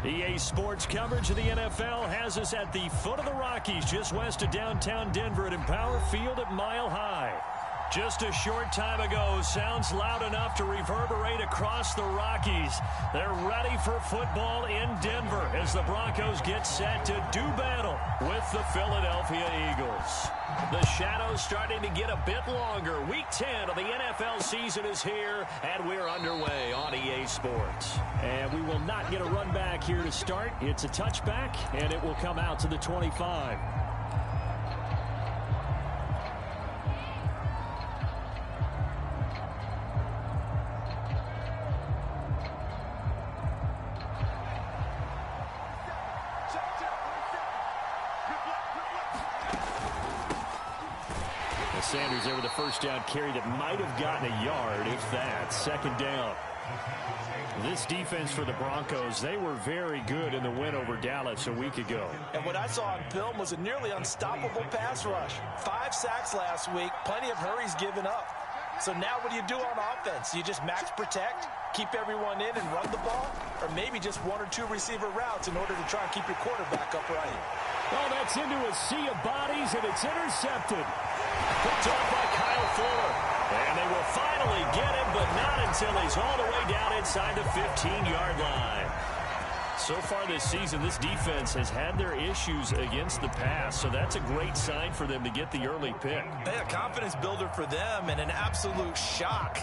EA Sports coverage of the NFL has us at the foot of the Rockies, just west of downtown Denver at Empower Field at Mile High. Just a short time ago, sounds loud enough to reverberate across the Rockies. They're ready for football in Denver as the Broncos get set to do battle with the Philadelphia Eagles. The shadow's starting to get a bit longer. Week 10 of the NFL season is here, and we're underway on EA Sports. And we will not get a run back here to start. It's a touchback, and it will come out to the 25. Sanders there with a first down carry that might have gotten a yard, if that. Second down. This defense for the Broncos, they were very good in the win over Dallas a week ago. And what I saw on film was a nearly unstoppable pass rush. 5 sacks last week, plenty of hurries given up. So now what do you do on offense? You just max protect, keep everyone in and run the ball, or maybe just 1 or 2 receiver routes in order to try and keep your quarterback upright. Oh, that's into a sea of bodies, and it's intercepted. Picked off by Kyle Fuller. And they will finally get him, but not until he's all the way down inside the 15-yard line. So far this season, this defense has had their issues against the pass, so that's a great sign for them to get the early pick. A confidence builder for them and an absolute shock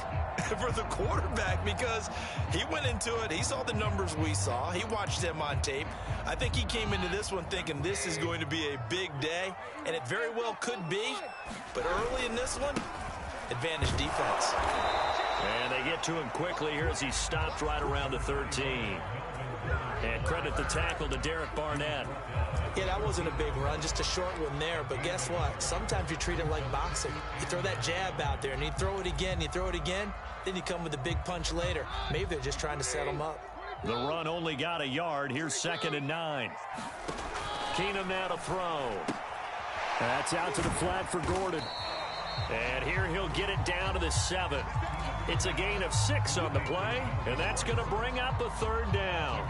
for the quarterback because he went into it. He saw the numbers we saw. He watched them on tape. I think he came into this one thinking this is going to be a big day, and it very well could be. But early in this one, advantage defense. And they get to him quickly here as he stopped right around the 13. And credit the tackle to Derek Barnett. Yeah, that wasn't a big run, just a short one there. But guess what? Sometimes you treat it like boxing. You throw that jab out there, and you throw it again, you throw it again, then you come with a big punch later. Maybe they're just trying to set him up. The run only got a yard. Here's 2nd and 9. Keenum now to throw. That's out to the flat for Gordon. And here he'll get it down to the 7. It's a gain of 6 on the play, and that's going to bring up a 3rd down.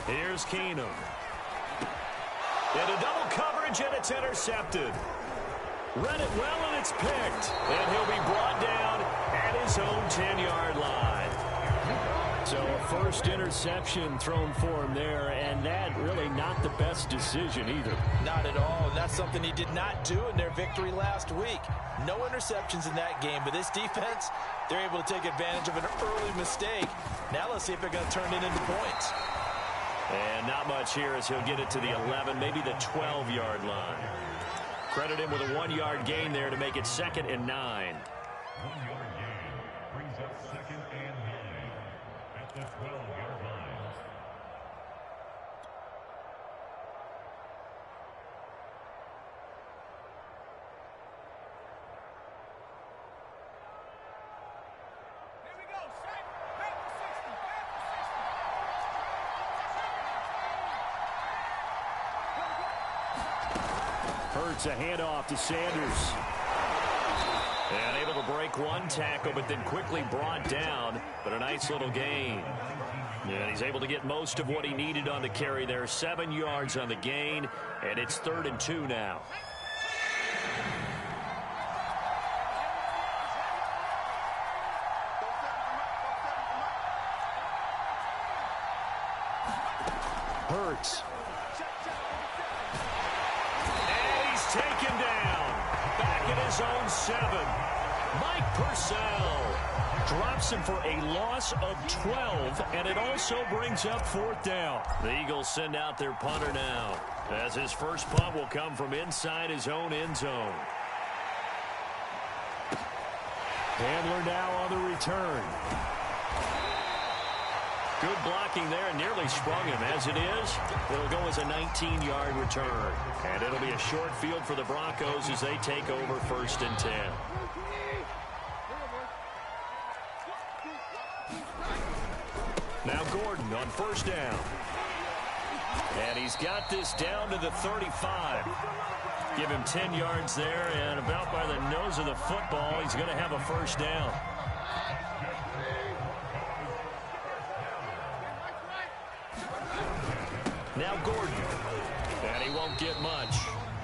Here's Keenum. Into double coverage, and it's intercepted. Read it well, and it's picked. And he'll be brought down at his own 10-yard line. So a first interception thrown for him there, and that really not the best decision either. Not at all, and that's something he did not do in their victory last week. No interceptions in that game, but this defense, they're able to take advantage of an early mistake. Now let's see if they're going to turn it into points. And not much here as he'll get it to the 11, maybe the 12-yard line. Credit him with a 1-yard gain there to make it 2nd and 9. 1-yard gain brings up 2nd and 9 at the 12-yard line. Here we go, set, back to 60, back to 60. Hurts a handoff to Sanders. And able to break one tackle, but then quickly brought down. But a nice little gain. And he's able to get most of what he needed on the carry there. 7 yards on the gain, and it's 3rd and 2 now. Hurts. Taken down. Back at his own 7. Mike Purcell drops him for a loss of 12, and it also brings up 4th down. The Eagles send out their punter now, as his first punt will come from inside his own end zone. Handler now on the return. Good blocking there, and nearly sprung him. As it is, it'll go as a 19-yard return. And it'll be a short field for the Broncos as they take over 1st and 10. Now Gordon. Gordon on first down. And he's got this down to the 35. Give him 10 yards there, and about by the nose of the football, he's going to have a first down. Now Gordon. And he won't get much.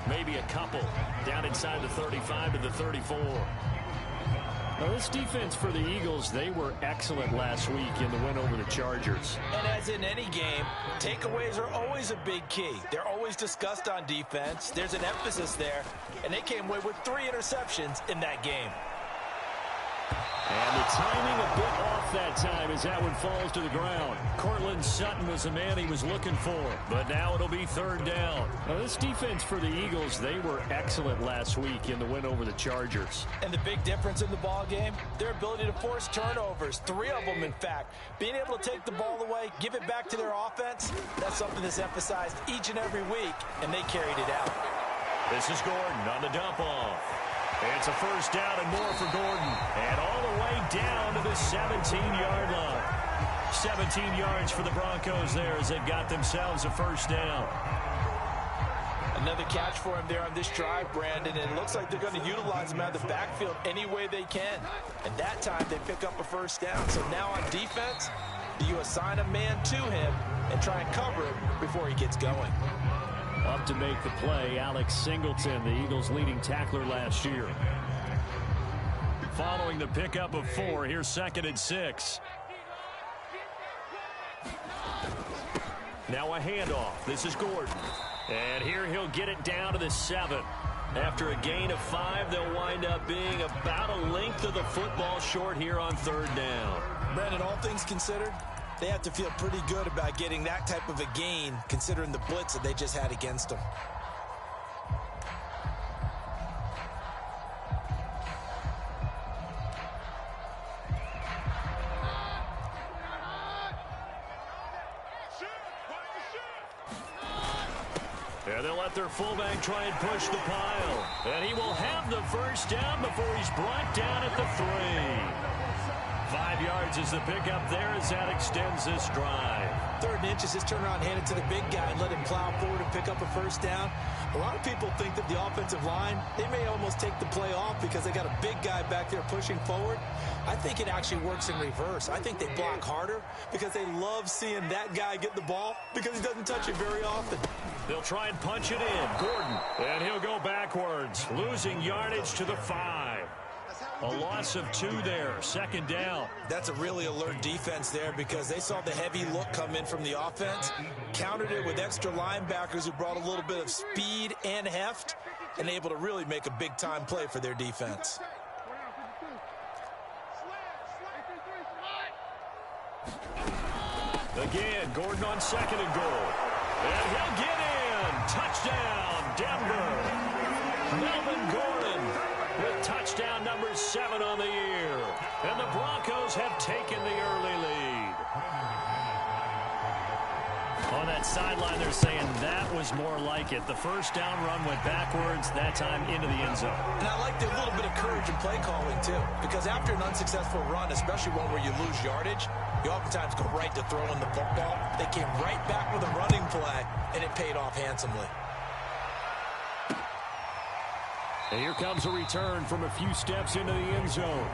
Maybe a couple. Down inside the 35 to the 34. Now, this defense for the Eagles, they were excellent last week in the win over the Chargers. And as in any game, takeaways are always a big key. They're always discussed on defense. There's an emphasis there, and they came away with 3 interceptions in that game. And the timing a bit off that time as that one falls to the ground. Cortland Sutton was the man he was looking for, but now it'll be third down. Now, this defense for the Eagles, they were excellent last week in the win over the Chargers. And the big difference in the ball game, their ability to force turnovers, 3 of them, in fact. Being able to take the ball away, give it back to their offense, that's something that's emphasized each and every week, and they carried it out. This is Gordon on the dump-off. It's a first down and more for Gordon. And all the way down to the 17-yard line. 17 yards for the Broncos there as they got themselves a first down. Another catch for him there on this drive, Brandon, and it looks like they're going to utilize him out of the backfield any way they can. And that time they pick up a first down. So now on defense, do you assign a man to him and try and cover him before he gets going? Up to make the play, Alex Singleton, the Eagles' leading tackler last year. Following the pickup of 4, here's 2nd and 6. Now a handoff. This is Gordon. And here he'll get it down to the 7. After a gain of 5, they'll wind up being about a length of the football short here on third down. Brandon, all things considered, they have to feel pretty good about getting that type of a gain, considering the blitz that they just had against them. And they'll let their fullback try and push the pile. And he will have the first down before he's brought down at the 3. 5 yards is the pickup there as that extends this drive. 3rd and inches, just turn around, hand it to the big guy, and let him plow forward and pick up a first down. A lot of people think that the offensive line, they may almost take the play off because they got a big guy back there pushing forward. I think it actually works in reverse. I think they block harder because they love seeing that guy get the ball because he doesn't touch it very often. They'll try and punch it in. Gordon. And he'll go backwards, losing yardage to the 5. A loss of 2 there, 2nd down. That's a really alert defense there because they saw the heavy look come in from the offense, countered it with extra linebackers who brought a little bit of speed and heft, and able to really make a big-time play for their defense. Again, Gordon on 2nd and goal. And he'll get in. Touchdown, Denver. Melvin Gordon with touchdown number 7 on the year. And the Broncos have taken the early lead. On that sideline, they're saying that was more like it. The first down run went backwards, that time into the end zone. And I like the little bit of courage in play calling, too, because after an unsuccessful run, especially one where you lose yardage, you oftentimes go right to throwing the football. They came right back with a running play, and it paid off handsomely. And here comes a return from a few steps into the end zone.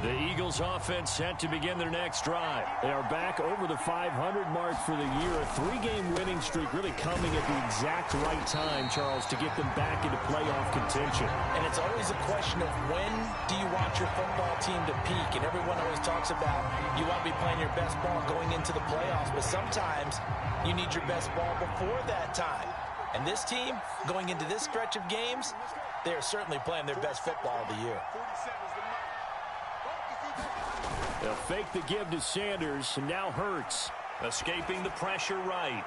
The Eagles offense set to begin their next drive. They are back over the 500 mark for the year. A 3-game winning streak really coming at the exact right time, Charles, to get them back into playoff contention. And it's always a question of when do you want your football team to peak? And everyone always talks about you want to be playing your best ball going into the playoffs, but sometimes you need your best ball before that time. And this team, going into this stretch of games, they are certainly playing their best football of the year. They'll fake the give to Sanders, and now Hurts escaping the pressure right.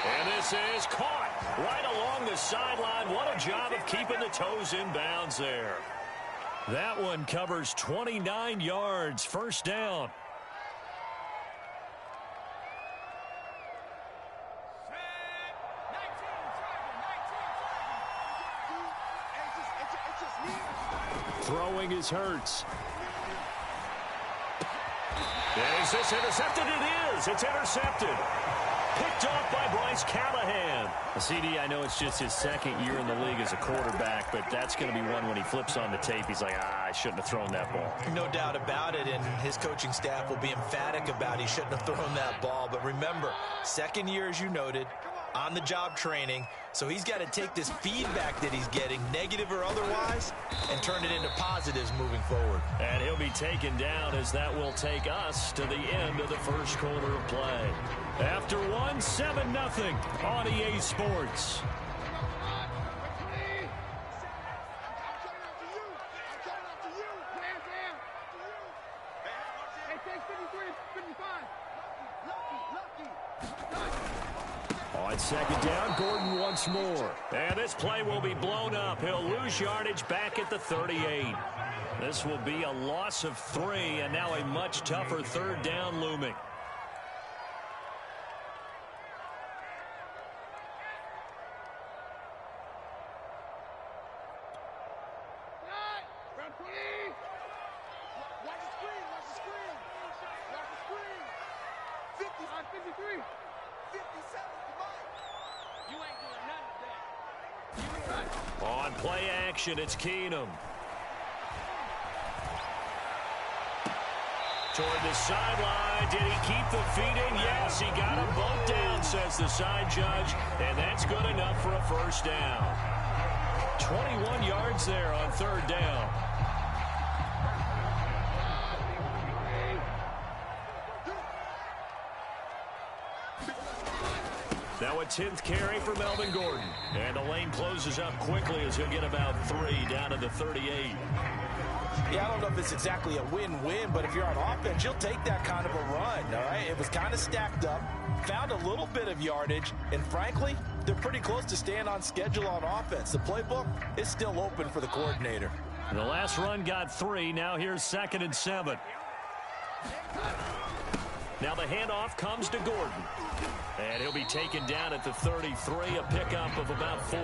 And this is caught right along the sideline. What a job of keeping the toes in bounds there. That one covers 29 yards, first down. Throwing is Hurts. Is this intercepted? It is. It's intercepted. Picked off by Bryce Callahan. CD, I know it's just his second year in the league as a quarterback, but that's going to be one when he flips on the tape. He's like, I shouldn't have thrown that ball. No doubt about it, and his coaching staff will be emphatic about he shouldn't have thrown that ball. But remember, second year, as you noted, on-the-job training, so he's got to take this feedback that he's getting, negative or otherwise, and turn it into positives moving forward. And he'll be taken down as that will take us to the end of the first quarter of play. After 7-0 on EA Sports. On second down, Gordon once more. And this play will be blown up. He'll lose yardage back at the 38. This will be a loss of 3, and now a much tougher third down looming. On play action, it's Keenum. Toward the sideline. Did he keep the feet in? Yes, he got them both down, says the side judge. And that's good enough for a first down. 21 yards there on third down. Now a 10th carry for Melvin Gordon. And the lane closes up quickly as he'll get about 3 down to the 38. Yeah, I don't know if it's exactly a win-win, but if you're on offense, you'll take that kind of a run, all right? It was kind of stacked up, found a little bit of yardage, and frankly, they're pretty close to staying on schedule on offense. The playbook is still open for the coordinator. The last run got 3. Now here's 2nd and 7. Now the handoff comes to Gordon. And he'll be taken down at the 33, a pickup of about 4.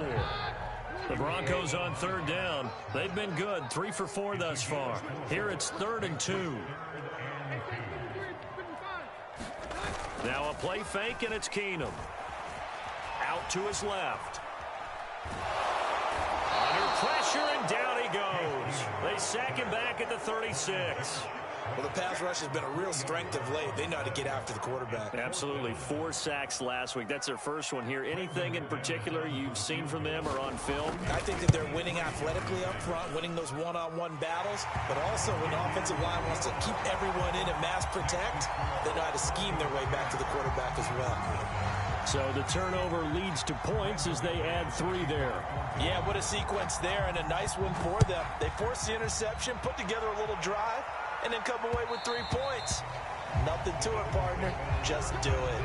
The Broncos on third down. They've been good, 3 for 4 thus far. Here it's 3rd and 2. Now a play fake, and it's Keenum. Out to his left. Under pressure, and down he goes. They sack him back at the 36. Well, the pass rush has been a real strength of late. They know how to get after the quarterback. Absolutely. 4 sacks last week. That's their first one here. Anything in particular you've seen from them or on film? I think that they're winning athletically up front, winning those one-on-one battles, but also when the offensive line wants to keep everyone in and mass protect, they know how to scheme their way back to the quarterback as well. So the turnover leads to points as they add 3 there. Yeah, what a sequence there, and a nice one for them. They force the interception, put together a little drive, and then come away with 3 points. Nothing to it, partner. Just do it.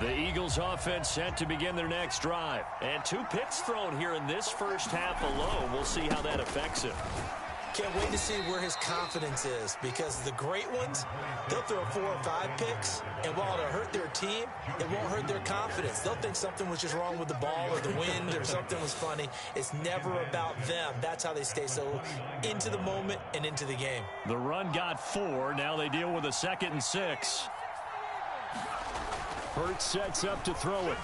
The Eagles offense set to begin their next drive. And 2 picks thrown here in this first half alone. We'll see how that affects him. Can't wait to see where his confidence is, because the great ones, they'll throw 4 or 5 picks, and while it'll hurt their team, it won't hurt their confidence. They'll think something was just wrong with the ball or the wind or something was funny. It's never about them. That's how they stay so into the moment and into the game. The run got 4. Now they deal with a 2nd and 6. Hurts sets up to throw it.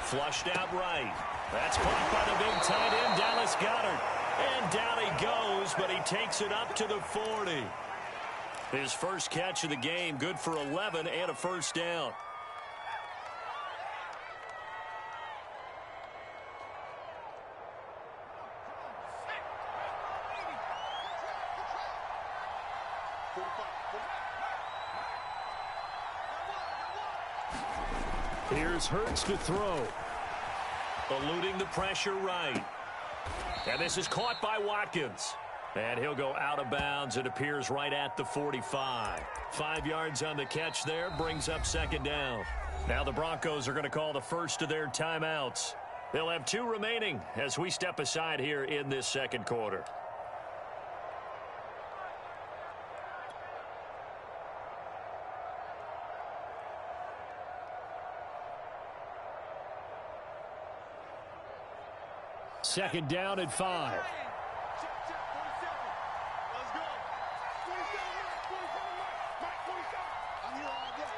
Flushed out right. That's caught by the big tight end, Dallas Goedert. And down he goes, but he takes it up to the 40. His first catch of the game, good for 11 and a first down. Here's Hurts to throw. Eluding the pressure right. And this is caught by Watkins. And he'll go out of bounds. It appears right at the 45. 5 yards on the catch there, brings up 2nd down. Now the Broncos are going to call the first of their timeouts. They'll have 2 remaining as we step aside here in this second quarter. second down and 5. Check, 47. Let's go. 47, Mike, 47. I'm here all day.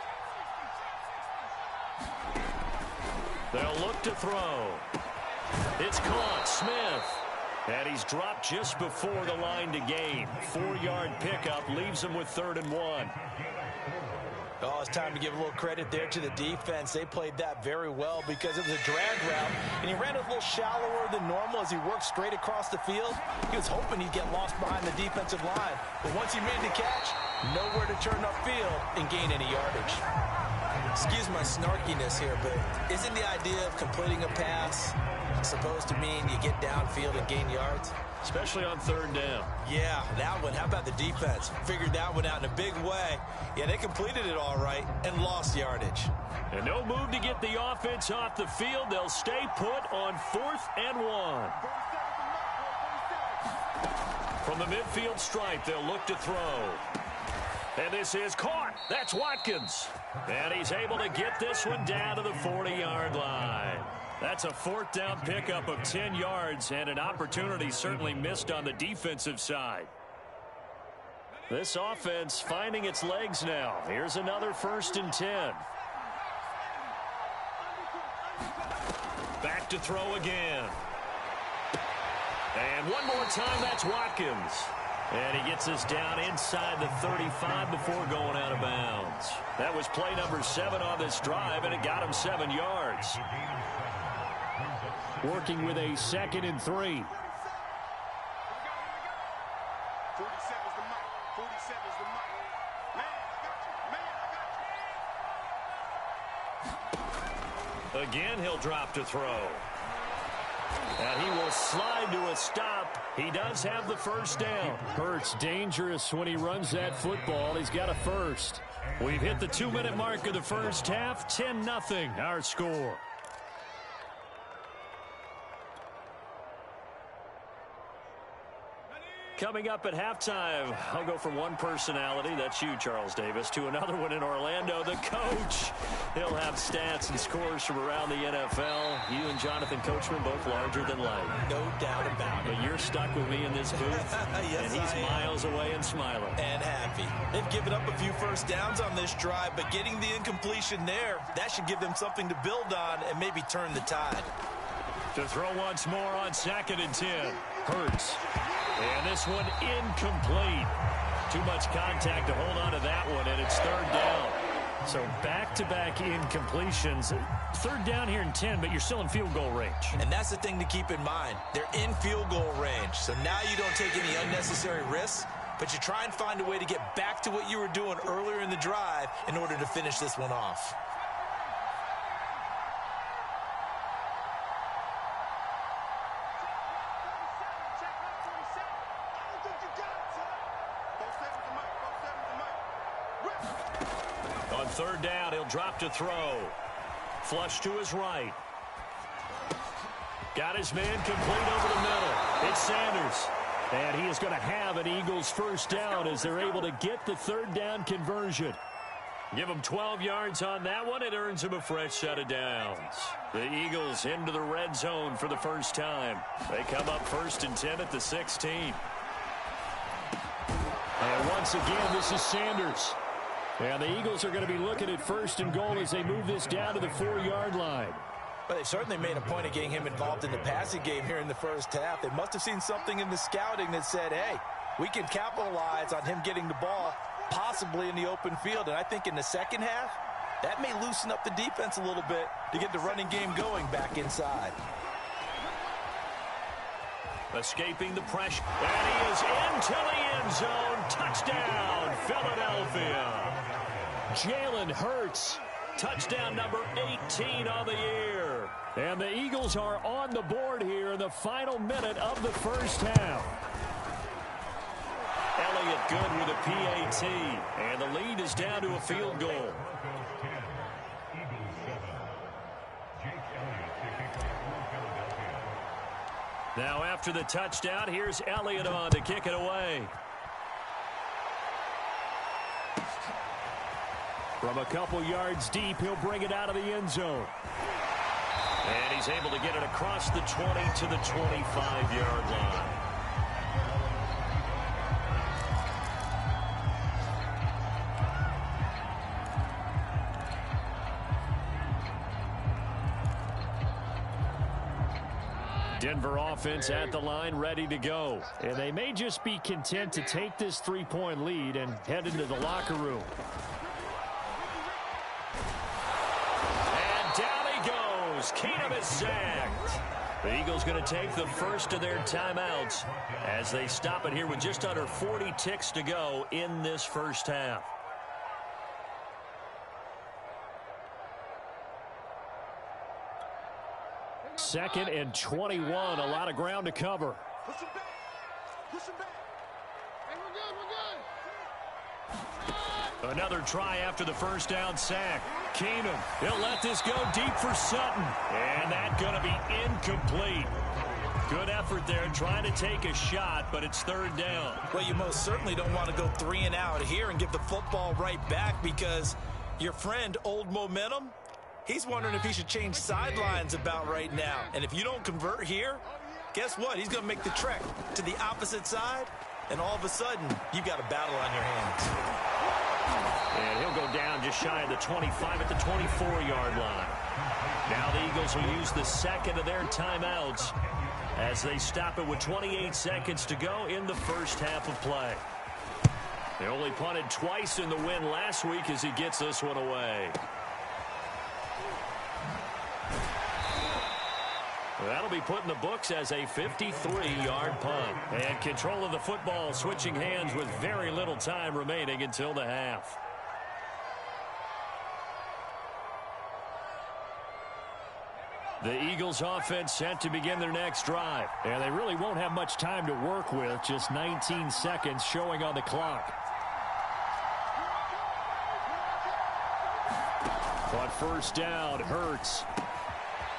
They'll look to throw. It's caught. Smith. And he's dropped just before the line to gain. 4-yard pickup leaves him with 3rd and 1. Oh, it's time to give a little credit there to the defense. They played that very well because it was a drag route, and he ran a little shallower than normal as he worked straight across the field. He was hoping he'd get lost behind the defensive line, but once he made the catch, nowhere to turn upfield and gain any yardage. Excuse my snarkiness here, but isn't the idea of completing a pass supposed to mean you get downfield and gain yards? Especially on 3rd down. Yeah, that one. How about the defense? Figured that one out in a big way. Yeah, they completed it all right and lost yardage. And no move to get the offense off the field. They'll stay put on 4th and 1. From the midfield stripe, they'll look to throw. And this is caught. That's Watkins. And he's able to get this one down to the 40-yard line. That's a 4th down pickup of 10 yards and an opportunity certainly missed on the defensive side. This offense finding its legs now. Here's another 1st and 10. Back to throw again. And one more time, that's Watkins. And he gets us down inside the 35 before going out of bounds. That was play number 7 on this drive, and it got him 7 yards. Working with a 2nd and 3. 47's the mic. 47's the mic. Man, I got you. Again, he'll drop to throw. And he will slide to a stop. He does have the 1st down. Hurts dangerous when he runs that football. He's got a 1st. We've hit the 2-minute mark of the first half. 10-0 our score. Coming up at halftime, I'll go from one personality, that's you, Charles Davis, to another one in Orlando, the coach. He'll have stats and scores from around the NFL. You and Jonathan Coachman, both larger than life. No doubt about it. But you're stuck with me in this booth, yes, and he's miles away and smiling. And happy. They've given up a few 1st downs on this drive, but getting the incompletion there, that should give them something to build on and maybe turn the tide. To throw once more on 2nd and 10. Hurts. And this one incomplete. Too much contact to hold on to that one, and it's 3rd down. So back-to-back incompletions. 3rd down here in 10, but you're still in field goal range. And that's the thing to keep in mind. They're in field goal range, so now you don't take any unnecessary risks, but you try and find a way to get back to what you were doing earlier in the drive in order to finish this one off. On 3rd down, he'll drop to throw. Flush to his right. Got his man complete over the middle. It's Sanders. And he is going to have an Eagles 1st down as they're able to get the 3rd down conversion. Give him 12 yards on that one. It earns him a fresh set of downs. The Eagles into the red zone for the first time. They come up 1st and 10 at the 16. And once again, this is Sanders. And the Eagles are going to be looking at 1st and goal as they move this down to the 4-yard line. Well, they've certainly made a point of getting him involved in the passing game here in the first half. They must have seen something in the scouting that said, hey, we can capitalize on him getting the ball possibly in the open field. And I think in the second half, that may loosen up the defense a little bit to get the running game going back inside. Escaping the pressure. And he is into the end zone. Touchdown, Philadelphia. Jalen Hurts. Touchdown number 18 on the year. And the Eagles are on the board here in the final minute of the first half. Elliott good with a PAT. And the lead is down to a field goal. Now after the touchdown, here's Elliott on to kick it away. From a couple yards deep, he'll bring it out of the end zone. And he's able to get it across the 20 to the 25-yard line. Denver offense at the line, ready to go. And they may just be content to take this three-point lead and head into the locker room. And down he goes. Keenum is sacked. The Eagles going to take the first of their timeouts as they stop it here with just under 40 ticks to go in this first half. Second and 21, a lot of ground to cover. Push him back. Push him back. Hey, we're good. Another try after the first down sack. Keenum, he'll let this go deep for Sutton. And that's going to be incomplete. Good effort there trying to take a shot, but it's third down. Well, you most certainly don't want to go 3 and out here and give the football right back because your friend, Old Momentum, he's wondering if he should change sidelines about right now. And if you don't convert here, guess what? He's going to make the trek to the opposite side, and all of a sudden, you've got a battle on your hands. And he'll go down just shy of the 25 at the 24-yard line. Now the Eagles will use the second of their timeouts as they stop it with 28 seconds to go in the first half of play. They only punted twice in the win last week as he gets this one away. That'll be put in the books as a 53-yard punt. And control of the football switching hands with very little time remaining until the half. The Eagles offense set to begin their next drive. And they really won't have much time to work with. Just 19 seconds showing on the clock. On first down, Hurts.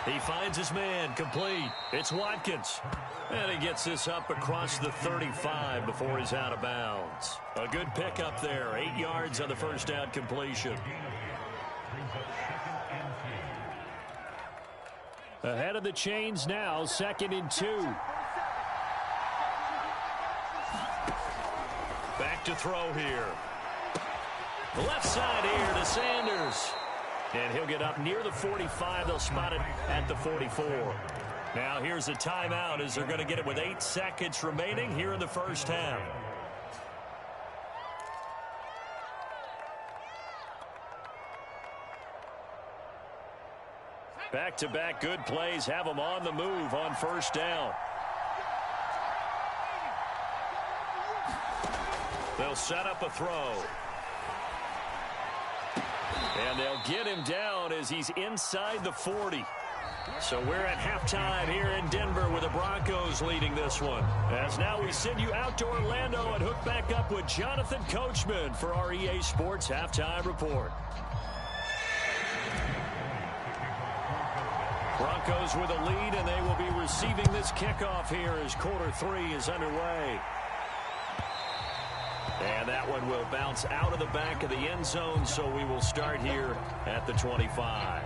He finds his man, complete. It's Watkins. And he gets this up across the 35 before he's out of bounds. A good pickup there. 8 yards on the first down completion. Ahead of the chains now, 2nd and 2. Back to throw here. The left side here to Sanders. And he'll get up near the 45. They'll spot it at the 44. Now here's a timeout as they're going to get it with 8 seconds remaining here in the first half. Back-to-back good plays have them on the move on first down. They'll set up a throw. And they'll get him down as he's inside the 40. So we're at halftime here in Denver with the Broncos leading this one. As now we send you out to Orlando and hook back up with Jonathan Coachman for our EA Sports Halftime Report. Broncos with a lead, and they will be receiving this kickoff here as quarter 3 is underway. And that one will bounce out of the back of the end zone, so we will start here at the 25.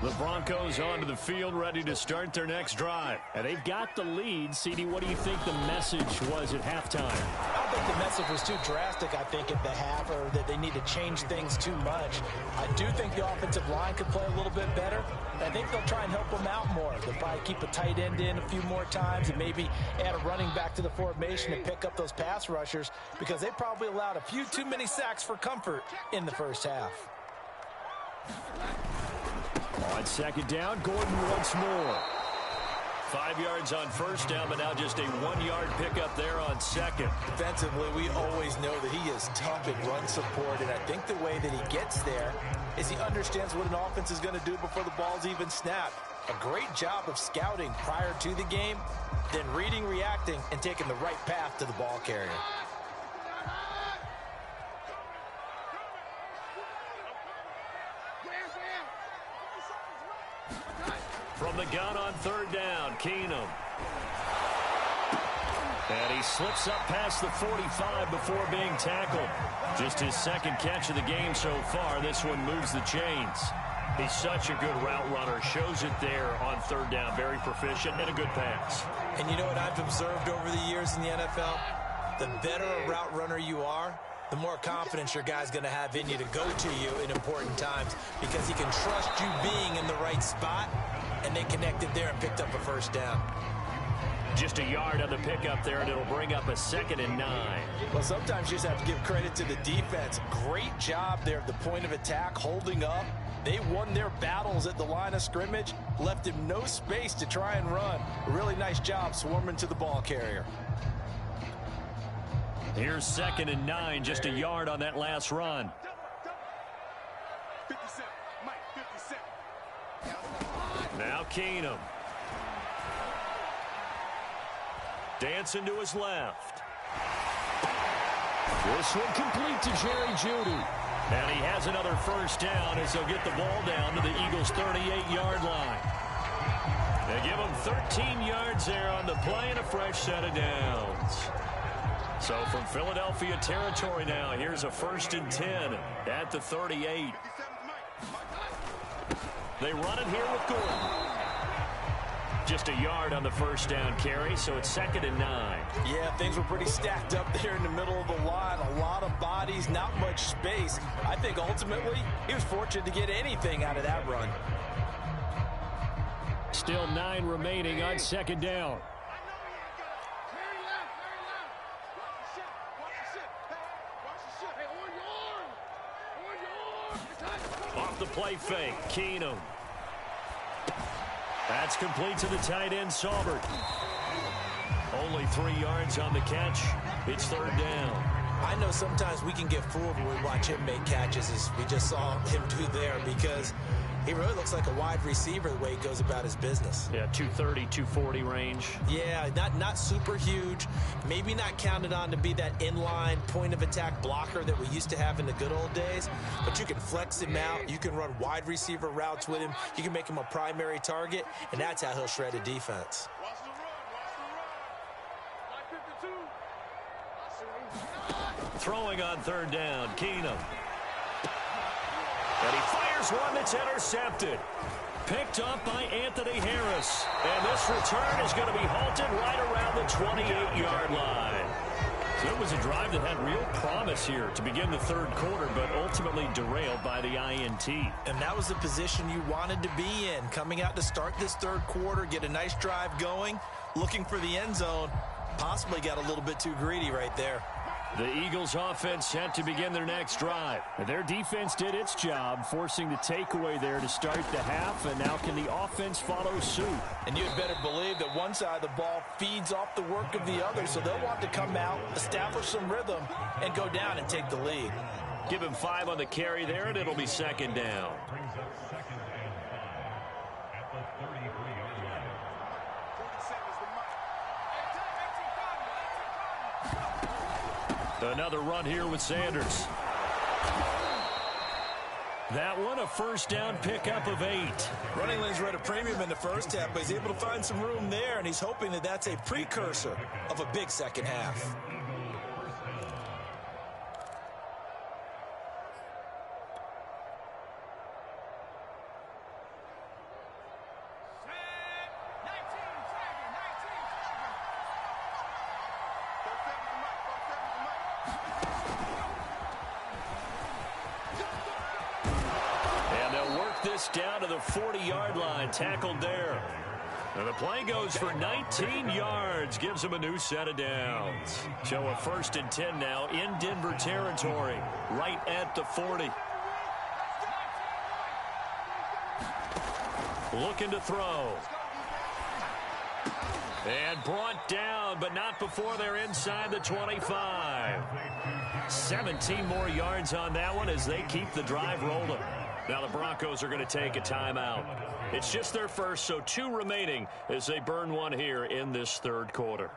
The Broncos onto the field, ready to start their next drive. And they've got the lead. CD, what do you think the message was at halftime? I don't think the message was too drastic, I think, at the half, or that they need to change things too much. I do think the offensive line could play a little bit better. I think they'll try and help them out more. They'll probably keep a tight end in a few more times and maybe add a running back to the formation and pick up those pass rushers because they probably allowed a few too many sacks for comfort in the first half. On second down, Gordon once more. 5 yards on first down, but now just a 1-yard pickup there on second. Defensively, we always know that he is tough in run support, and I think the way that he gets there is he understands what an offense is going to do before the ball's even snapped. A great job of scouting prior to the game, then reading, reacting, and taking the right path to the ball carrier. From the gun on third down, Keenum. And he slips up past the 45 before being tackled. Just his second catch of the game so far. This one moves the chains. He's such a good route runner. Shows it there on third down. Very proficient and a good pass. And you know what I've observed over the years in the NFL? The better a route runner you are, the more confidence your guy's going to have in you to go to you in important times because he can trust you being in the right spot, and they connected there and picked up a first down. Just a yard on the pickup there, and it'll bring up a 2nd and 9. Well, sometimes you just have to give credit to the defense. Great job there at the point of attack, holding up. They won their battles at the line of scrimmage, left him no space to try and run. A really nice job swarming to the ball carrier. Here's 2nd and 9, just a yard on that last run. 57, Mike, 57. Now Keenum. Dancing to his left. This one complete to Jerry Jeudy. And he has another first down as they'll get the ball down to the Eagles' 38-yard line. They give him 13 yards there on the play and a fresh set of downs. So from Philadelphia territory now, here's a 1st and 10 at the 38. They run it here with Gordon. Just a yard on the first down carry, so it's 2nd and 9. Yeah, things were pretty stacked up there in the middle of the line. A lot of bodies, not much space. I think ultimately he was fortunate to get anything out of that run. Still 9 remaining on 2nd down. Off the play fake, Keenum. That's complete to the tight end, Saubert. Only 3 yards on the catch. It's 3rd down. I know sometimes we can get fooled when we watch him make catches, as we just saw him do there, because he really looks like a wide receiver the way he goes about his business. Yeah, 230, 240 range. Yeah, not super huge. Maybe not counted on to be that inline point-of-attack blocker that we used to have in the good old days. But you can flex him out. You can run wide receiver routes with him. You can make him a primary target, and that's how he'll shred a defense. Watch the run, watch the run. Like 52. Throwing on 3rd down, Keenum. And he fires one that's intercepted. Picked up by Anthony Harris. And this return is going to be halted right around the 28-yard line. So it was a drive that had real promise here to begin the 3rd quarter, but ultimately derailed by the INT. And that was the position you wanted to be in, coming out to start this 3rd quarter, get a nice drive going, looking for the end zone. Possibly got a little bit too greedy right there. The Eagles offense set to begin their next drive. Their defense did its job, forcing the takeaway there to start the half, and now can the offense follow suit? And you'd better believe that one side of the ball feeds off the work of the other, so they'll want to come out, establish some rhythm, and go down and take the lead. Give him 5 on the carry there, and it'll be 2nd down. Brings up 2nd and 5 at the 33-yard line. 47 is the mark. Another run here with Sanders. That one, a first down pickup of 8. Running lanes were at a premium in the first half, but he's able to find some room there, and he's hoping that that's a precursor of a big second half. Down to the 40-yard line, tackled there. And the play goes for 19 yards, gives him a new set of downs. So a 1st and 10 now in Denver territory, right at the 40. Looking to throw. And brought down, but not before they're inside the 25. 17 more yards on that one as they keep the drive rolling. Now the Broncos are going to take a timeout. It's just their first, so 2 remaining as they burn one here in this 3rd quarter.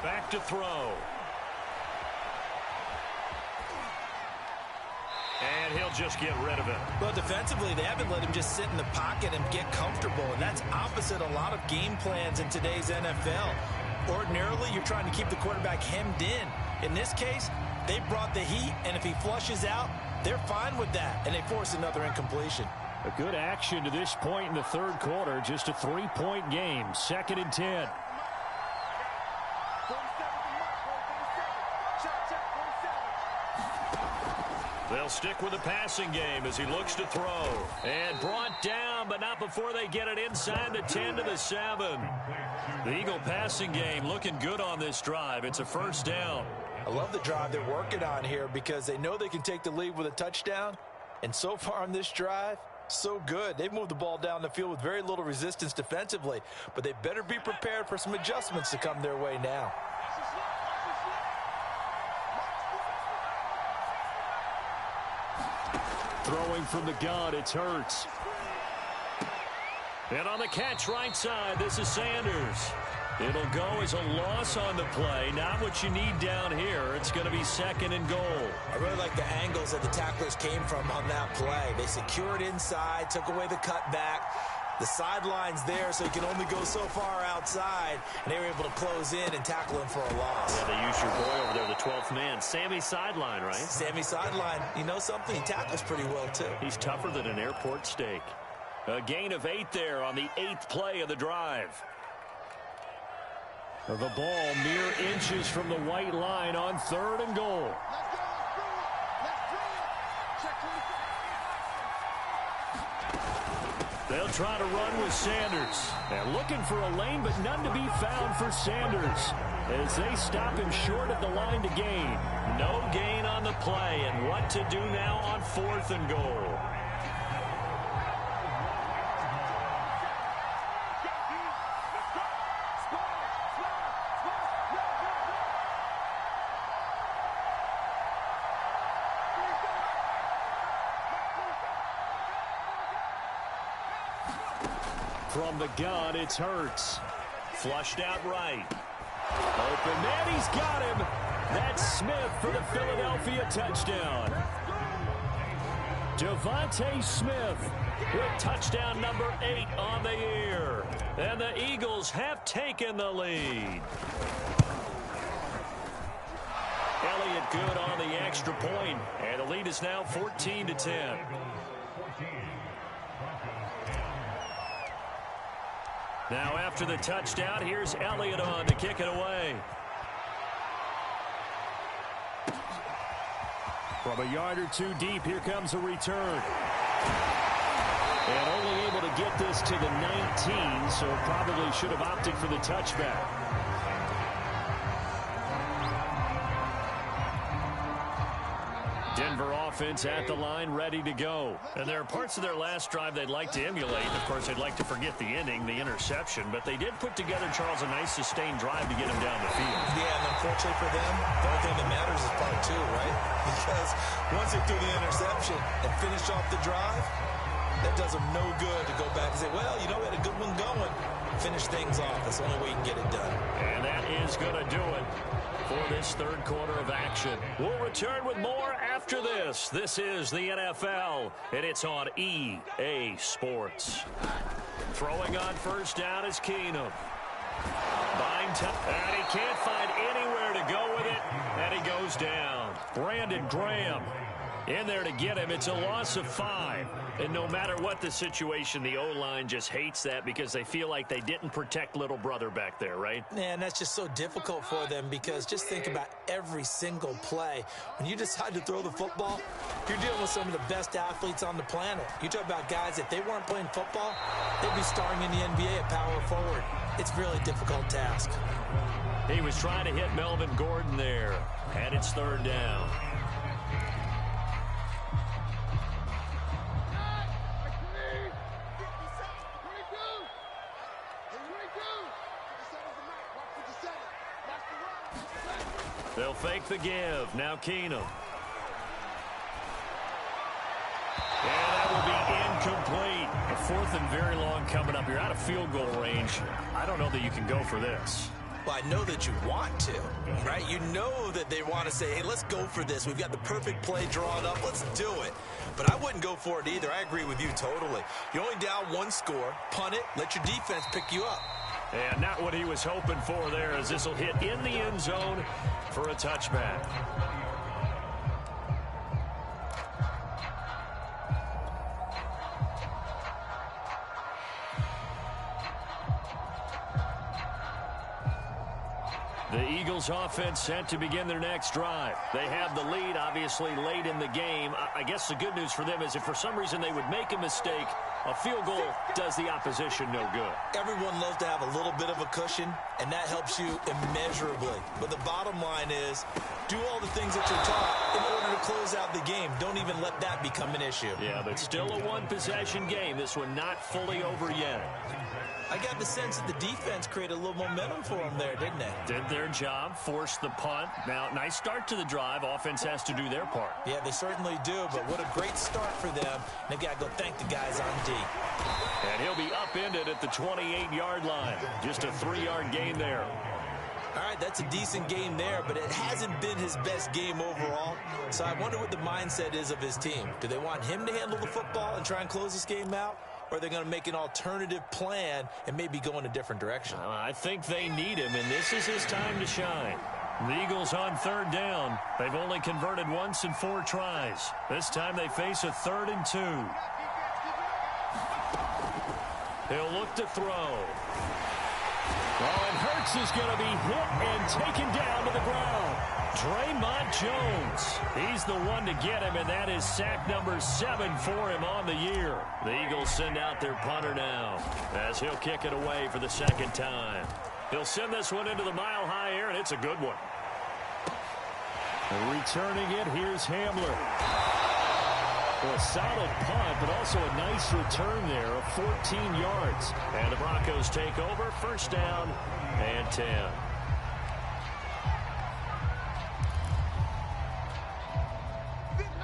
Back to throw. And he'll just get rid of it. Well, defensively, they haven't let him just sit in the pocket and get comfortable, and that's opposite a lot of game plans in today's NFL. Ordinarily, you're trying to keep the quarterback hemmed in. In this case, they brought the heat, and if he flushes out, they're fine with that, and they force another incompletion. A good action to this point in the third quarter. Just a 3-point game. 2nd and 10. They'll stick with the passing game as he looks to throw. And brought down, but not before they get it inside the 10 to the 7. The Eagle passing game looking good on this drive. It's a first down. I love the drive they're working on here because they know they can take the lead with a touchdown. And so far on this drive, so good. They've moved the ball down the field with very little resistance defensively. But they better be prepared for some adjustments to come their way now. Throwing from the gun, it's Hurts. And on the catch right side, this is Sanders. It'll go as a loss on the play. Not what you need down here. It's going to be 2nd and goal. I really like the angles that the tacklers came from on that play. They secured inside, took away the cutback. The sideline's there, so he can only go so far outside, and they were able to close in and tackle him for a loss. Yeah, they use your boy over there, the 12th man. Sammy Sideline, right? Sammy Sideline. You know something? He tackles pretty well, too. He's tougher than an airport steak. A gain of 8 there on the 8th play of the drive. The ball mere inches from the white line on 3rd and goal. They'll try to run with Sanders. They're looking for a lane, but none to be found for Sanders as they stop him short at the line to gain. No gain on the play, and what to do now on 4th and goal. From the gun, it's Hurts. Flushed out right. Open man, he's got him. That's Smith for the Philadelphia touchdown. Devontae Smith with touchdown number 8 on the year. And the Eagles have taken the lead. Elliott good on the extra point, and the lead is now 14-10. Now after the touchdown, here's Elliott on to kick it away. From a yard or two deep, here comes a return. And only able to get this to the 19, so probably should have opted for the touchback. Denver offense at the line, ready to go. And there are parts of their last drive they'd like to emulate. Of course, they'd like to forget the ending, the interception. But they did put together, Charles, a nice sustained drive to get him down the field. Yeah, and unfortunately for them, the only thing that matters is part 2, right? Because once they threw the interception and finished off the drive, that does them no good to go back and say, well, you know, we had a good one going. Finish things off. That's the only way you can get it done. And that is going to do it for this third quarter of action. We'll return with more after this. This is the NFL, and it's on EA Sports. Throwing on first down is Keenum. Buying time, and he can't find anywhere to go with it, and he goes down. Brandon Graham in there to get him. It's a loss of 5. And no matter what the situation, the O-line just hates that because they feel like they didn't protect little brother back there, right? Man, that's just so difficult for them because just think about every single play. When you decide to throw the football, you're dealing with some of the best athletes on the planet. You talk about guys, if they weren't playing football, they'd be starring in the NBA at power forward. It's a really difficult task. He was trying to hit Melvin Gordon there, and it's third down. They'll fake the give. Now Keenum. And that will be incomplete. A 4th and very long coming up. You're out of field goal range. I don't know that you can go for this. Well, I know that you want to, right? You know that they want to say, hey, let's go for this. We've got the perfect play drawn up. Let's do it. But I wouldn't go for it either. I agree with you totally. You're only down one score. Punt it. Let your defense pick you up. And not what he was hoping for there, as this will hit in the end zone for a touchback. The Eagles offense set to begin their next drive. They have the lead, obviously, late in the game. I guess the good news for them is if for some reason they would make a mistake, a field goal does the opposition no good. Everyone loves to have a little bit of a cushion, and that helps you immeasurably. But the bottom line is, do all the things that you're taught in order to close out the game. Don't even let that become an issue. Yeah, but still a one-possession game. This one not fully over yet. I got the sense that the defense created a little momentum for them there, didn't they? Did their job, forced the punt. Now, nice start to the drive. Offense has to do their part. Yeah, they certainly do, but what a great start for them. They've got to go thank the guys on D. And he'll be upended at the 28-yard line. Just a 3-yard gain there. All right, that's a decent game there, but it hasn't been his best game overall. So I wonder what the mindset is of his team. Do they want him to handle the football and try and close this game out? Or are they going to make an alternative plan and maybe go in a different direction? I think they need him, and this is his time to shine. The Eagles on third down. They've only converted once in 4 tries. This time they face a 3rd and 2. He'll look to throw. Oh, and Hurts is going to be hit and taken down to the ground. Draymond Jones, he's the one to get him, and that is sack number 7 for him on the year. The Eagles send out their punter now as he'll kick it away for the 2nd time. He'll send this one into the mile-high air, and it's a good one. Returning it, here's Hamler. Well, a solid punt, but also a nice return there of 14 yards. And the Broncos take over, 1st down and 10.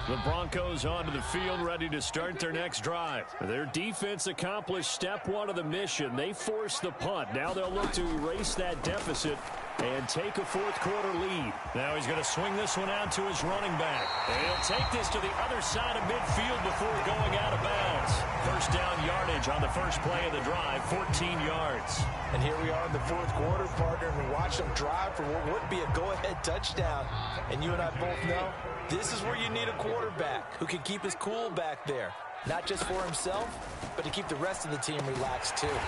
The Broncos onto the field, ready to start their next drive. Their defense accomplished step 1 of the mission. They forced the punt. Now they'll look to erase that deficit and take a 4th quarter lead. Now he's going to swing this one out to his running back. And he'll take this to the other side of midfield before going out of bounds. 1st down yardage on the first play of the drive, 14 yards. And here we are in the 4th quarter, partner, and watch them drive for what would be a go-ahead touchdown. And you and I both know this is where you need a quarterback who can keep his cool back there. Not just for himself, but to keep the rest of the team relaxed, too.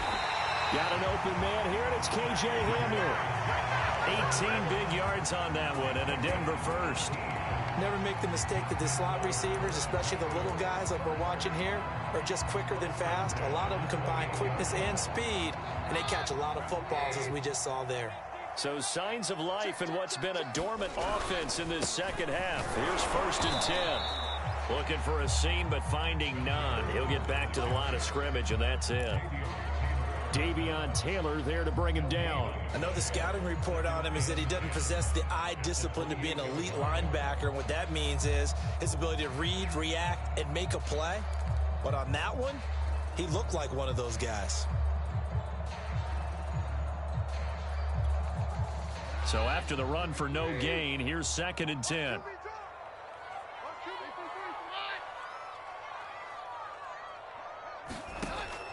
Got an open man here, and it's K.J. Hamler. 18 big yards on that one, and a Denver first. Never make the mistake that the slot receivers, especially the little guys like we're watching here, are just quicker than fast. A lot of them combine quickness and speed, and they catch a lot of footballs, as we just saw there. So signs of life in what's been a dormant offense in this second half. Here's 1st and 10. Looking for a seam, but finding none. He'll get back to the line of scrimmage, and that's it. Davion Taylor there to bring him down. I know the scouting report on him is that he doesn't possess the eye discipline to be an elite linebacker. And what that means is his ability to read, react, and make a play. But on that one, he looked like one of those guys. So after the run for no gain, here's 2nd and 10.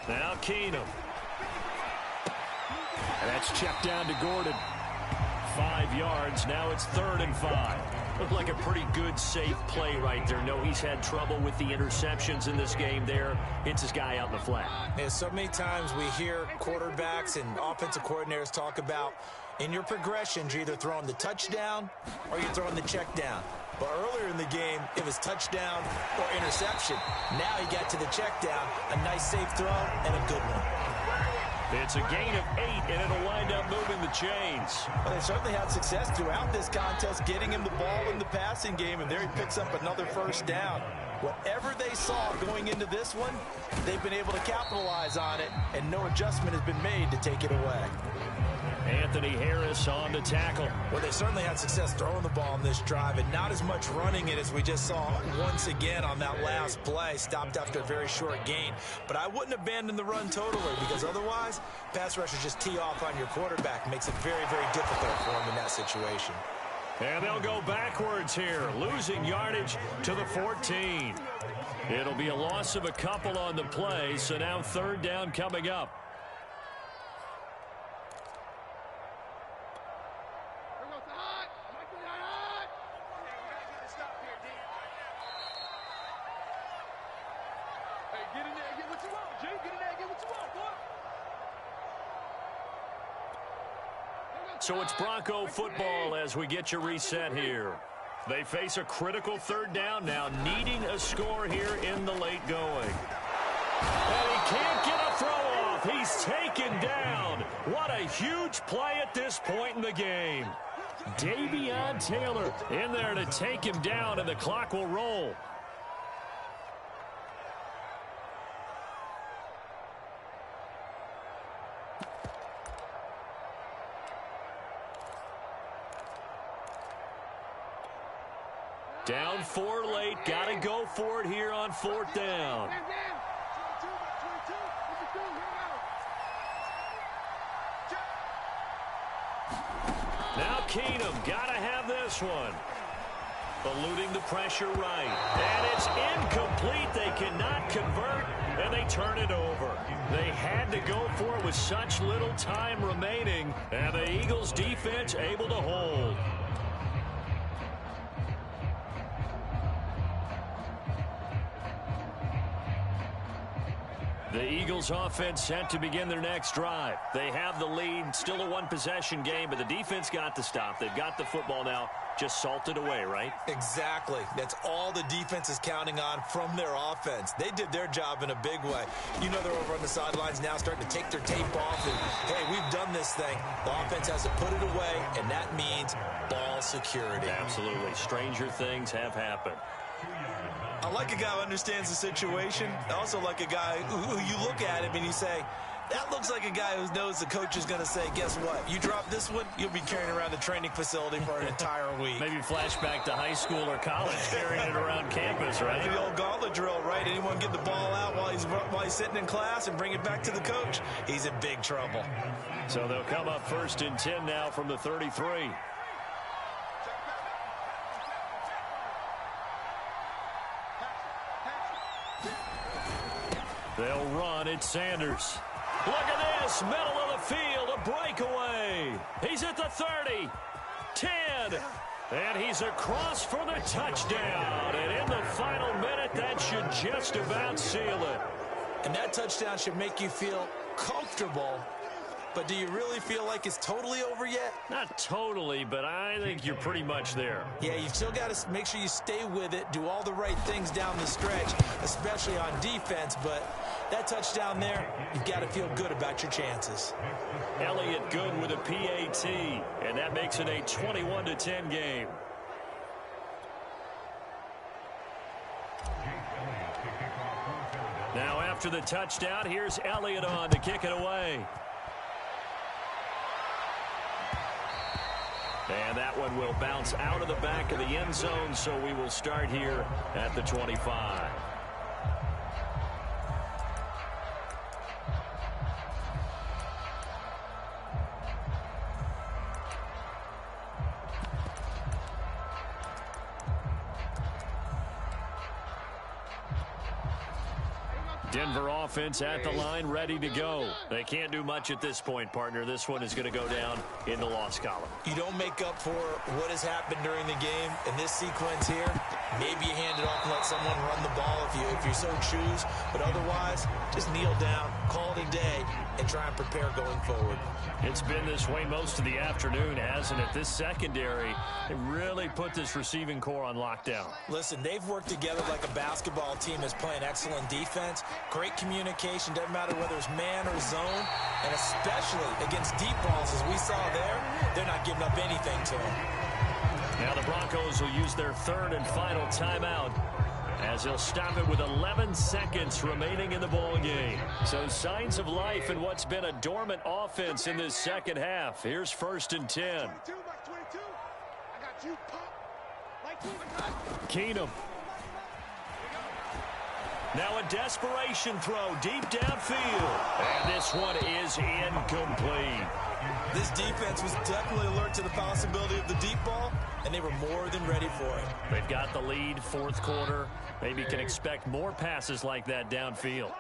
Now Keenum. And that's checked down to Gordon. 5 yards. Now it's 3rd and 5. Looked like a pretty good, safe play right there. No, he's had trouble with the interceptions in this game there. Hits his guy out in the flat. And so many times we hear quarterbacks and offensive coordinators talk about in your progressions, you're either throwing the touchdown or you're throwing the check down. But earlier in the game, it was touchdown or interception. Now he got to the check down, a nice safe throw, and a good one. It's a gain of 8, and it'll wind up moving the chains. Well, they certainly had success throughout this contest, getting him the ball in the passing game, and there he picks up another 1st down. Whatever they saw going into this one, they've been able to capitalize on it, and no adjustment has been made to take it away. Anthony Harris on to tackle. Well, they certainly had success throwing the ball on this drive and not as much running it as we just saw once again on that last play. Stopped after a very short gain. But I wouldn't abandon the run totally, because otherwise, pass rushers just tee off on your quarterback. Makes it very, very difficult for him in that situation. And they'll go backwards here, losing yardage to the 14. It'll be a loss of a couple on the play, so now third down coming up. So it's Bronco football as we get you reset here. They face a critical third down now, needing a score here in the late going. And he can't get a throw off. He's taken down. What a huge play at this point in the game. Davion Taylor in there to take him down, and the clock will roll. Down 4 late. Got to go for it here on fourth down. Now Keenum got to have this one. Eluding the pressure right. And it's incomplete. They cannot convert, and they turn it over. They had to go for it with such little time remaining, and the Eagles defense able to hold. The Eagles offense set to begin their next drive. They have the lead, still a one-possession game, but the defense got the stop. They've got the football now, just salted away, right? Exactly. That's all the defense is counting on from their offense. They did their job in a big way. You know they're over on the sidelines now starting to take their tape off, and, hey, we've done this thing. The offense has to put it away, and that means ball security. Absolutely. Stranger things have happened. I like a guy who understands the situation. I also like a guy who you look at him and you say, that looks like a guy who knows the coach is going to say, guess what? You drop this one, you'll be carrying around the training facility for an entire week. Maybe flashback to high school or college, carrying it around campus, right? The old gauntlet drill, right? Anyone get the ball out while he's sitting in class and bring it back to the coach? He's in big trouble. So they'll come up 1st and 10 now from the 33. They'll run. It's Sanders. Look at this. Middle of the field. A breakaway. He's at the 30. 10. And he's across for the touchdown. And in the final minute, that should just about seal it. And that touchdown should make you feel comfortable. But do you really feel like it's totally over yet? Not totally, but I think you're pretty much there. Yeah, you've still got to make sure you stay with it, do all the right things down the stretch, especially on defense. But that touchdown there, you've got to feel good about your chances. Elliott good with a PAT, and that makes it a 21-10 game. Now after the touchdown, here's Elliott on to kick it away. And that one will bounce out of the back of the end zone, so we will start here at the 25. Denver offense at the line, ready to go. They can't do much at this point, partner. This one is going to go down in the loss column. You don't make up for what has happened during the game in this sequence here. Maybe you hand it off and let someone run the ball if you so choose. But otherwise, just kneel down, call it a day, and try and prepare going forward. It's been this way most of the afternoon, hasn't it? This secondary, they really put this receiving core on lockdown. Listen, they've worked together like a basketball team that's playing excellent defense. Great communication, doesn't matter whether it's man or zone, and especially against deep balls, as we saw there, they're not giving up anything to them. Now the Broncos will use their third and final timeout as he'll stop it with 11 seconds remaining in the ball game. So signs of life in what's been a dormant offense in this second half. Here's 1st and 10. Keenum. Now a desperation throw deep downfield. And this one is incomplete. This defense was definitely alert to the possibility of the deep ball, and they were more than ready for it. They've got the lead, 4th quarter. Maybe can expect more passes like that downfield.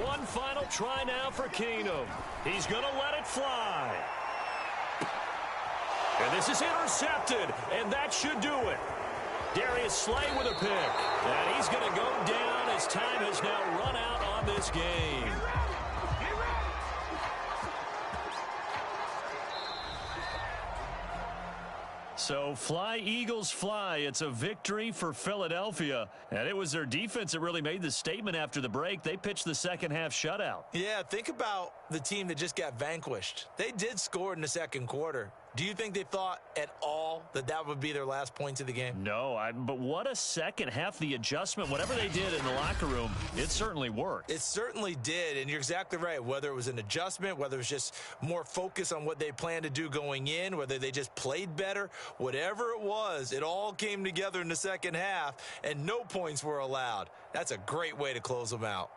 One final try now for Keenum. He's going to let it fly. And this is intercepted, and that should do it. Darius Slay with a pick. And he's going to go down as time has now run out on this game. So fly, Eagles, fly. It's a victory for Philadelphia. And it was their defense that really made the statement after the break. They pitched the second half shutout. Yeah, think about the team that just got vanquished. They did score in the second quarter. Do you think they thought at all that that would be their last points of the game? No, but what a second half. The adjustment, whatever they did in the locker room, it certainly worked. It certainly did, and you're exactly right. Whether it was an adjustment, whether it was just more focus on what they planned to do going in, whether they just played better, whatever it was, it all came together in the second half, and no points were allowed. That's a great way to close them out.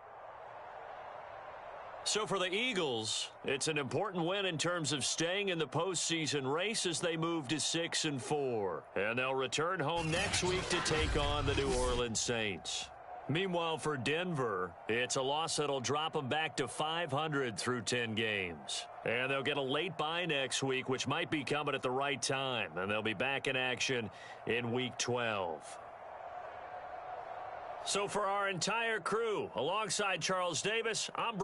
So for the Eagles, it's an important win in terms of staying in the postseason race as they move to 6-4. And they'll return home next week to take on the New Orleans Saints. Meanwhile, for Denver, it's a loss that'll drop them back to 500 through 10 games. And they'll get a late bye next week, which might be coming at the right time. And they'll be back in action in Week 12. So for our entire crew, alongside Charles Davis, I'm